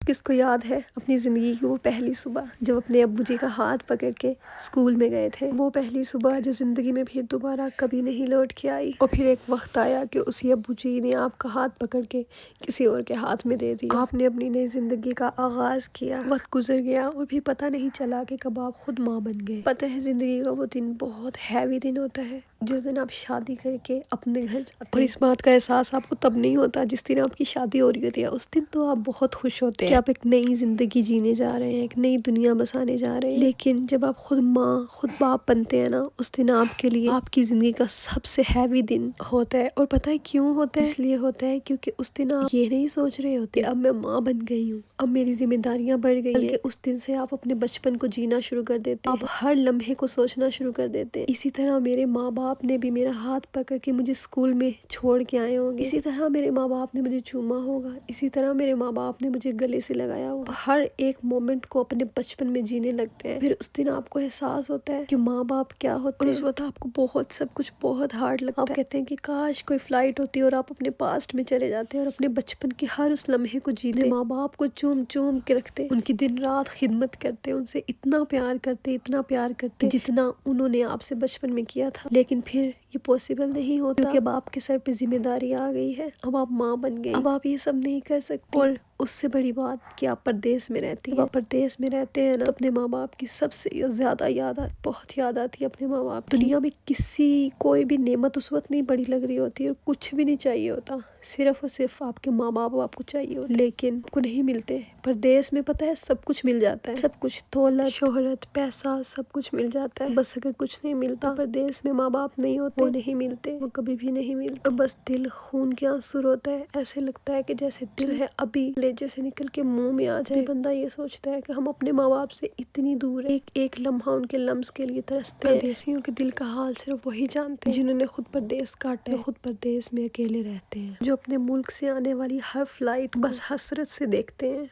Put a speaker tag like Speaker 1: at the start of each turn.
Speaker 1: کس کو یاد ہے اپنی زندگی کی وہ پہلی صبح جب اپنے ابو جی کا ہاتھ پکڑ کے اسکول میں گئے تھے؟ وہ پہلی صبح جو زندگی میں پھر دوبارہ کبھی نہیں لوٹ کے آئی، اور پھر ایک وقت آیا کہ اسی ابو جی نے آپ کا ہاتھ پکڑ کے کسی اور کے ہاتھ میں دے دیا۔ آپ نے اپنی نئی زندگی کا آغاز کیا، وقت گزر گیا اور بھی پتہ نہیں چلا کہ کب آپ خود ماں بن گئے۔ پتہ ہے زندگی کا وہ دن بہت ہیوی دن ہوتا ہے جس دن آپ شادی کر کے اپنے گھر جاتے ہیں، اور اس بات کا احساس آپ کو تب نہیں ہوتا جس دن آپ کی شادی ہو رہی ہوتی ہے۔ اس دن تو آپ بہت خوش ہوتے ہیں کہ آپ ایک نئی زندگی جینے جا رہے ہیں، ایک نئی دنیا بسانے جا رہے ہیں، لیکن جب آپ خود ماں خود باپ بنتے ہیں نا، اس دن آپ کے لیے آپ کی زندگی کا سب سے ہیوی دن ہوتا ہے۔ اور پتہ ہے کیوں ہوتا ہے؟ اس لیے ہوتا ہے کیونکہ اس دن آپ یہ نہیں سوچ رہے ہوتے کہ اب میں ماں بن گئی ہوں، اب میری ذمہ داریاں بڑھ گئی ہیں، بلکہ اس دن سے آپ اپنے بچپن کو جینا شروع کر دیتے ہیں، آپ ہر لمحے کو سوچنا شروع کر دیتے ہیں۔ اسی طرح میرے ماں باپ نے بھی میرا ہاتھ پکڑ کے مجھے اسکول میں چھوڑ کے آئے ہوں گے، اسی طرح میرے ماں باپ نے مجھے چوما ہوگا، اسی طرح میرے ماں باپ نے مجھے گلے سے لگایا ہوگا۔ ہر ایک مومنٹ کو اپنے بچپن میں جینے لگتے ہیں، پھر اس دن آپ کو احساس ہوتا ہے کہ ماں باپ کیا ہوتے ہیں، اور اس وقت آپ کو بہت سب کچھ بہت ہارڈ لگتا ہے۔ آپ کہتے ہیں کہ کاش کوئی فلائٹ ہوتی اور آپ اپنے پاسٹ میں چلے جاتے اور اپنے بچپن کے ہر اس لمحے کو جیتے، ماں باپ کو چوم چوم کے رکھتے، ان کی دن رات خدمت کرتے، ان سے اتنا پیار کرتے جتنا انہوں نے آپ سے بچپن میں کیا تھا۔ لیکن پھر یہ پاسبل نہیں ہوتا کیونکہ اب آپ کے سر پہ ذمہ داری آ گئی ہے، اب آپ ماں بن گئی، اب آپ یہ سب نہیں کر سکتی۔ اور اس سے بڑی بات کہ آپ پردیس میں رہتی ہیں، جب آپ پردیس میں رہتے ہیں نا تو اپنے ماں باپ کی سب سے زیادہ بہت یاد آتی ہے اپنے ماں باپ کی۔ دنیا میں کوئی بھی نعمت اس وقت نہیں بڑی لگ رہی ہوتی اور کچھ بھی نہیں چاہیے ہوتا، صرف اور صرف آپ کے ماں باپ آپ کو چاہیے ہوتے، لیکن آپ کو نہیں ملتے۔ پردیس میں پتہ ہے سب کچھ مل جاتا ہے، سب کچھ، دولت، شہرت، پیسہ، سب کچھ مل جاتا ہے، بس اگر کچھ نہیں ملتا، پردیس میں ماں باپ نہیں ہوتے، وہ نہیں ملتے، وہ کبھی بھی نہیں ملتے، اور بس دل خون کے آنسو ہوتا ہے۔ ایسے لگتا ہے کہ جیسے دل ہے ابھی لیجے سے نکل کے منہ میں آ جائے۔ بندہ یہ سوچتا ہے کہ ہم اپنے ماں باپ سے اتنی دور ہیں، ایک ایک لمحہ ان کے لمس کے لیے ترستے ہیں۔ پردیسیوں کے دل کا حال صرف وہی جانتے ہیں جنہوں نے خود پردیس کاٹا ہے، جو خود پردیس میں اکیلے رہتے ہیں، جو اپنے ملک سے آنے والی ہر فلائٹ بس حسرت سے دیکھتے ہیں۔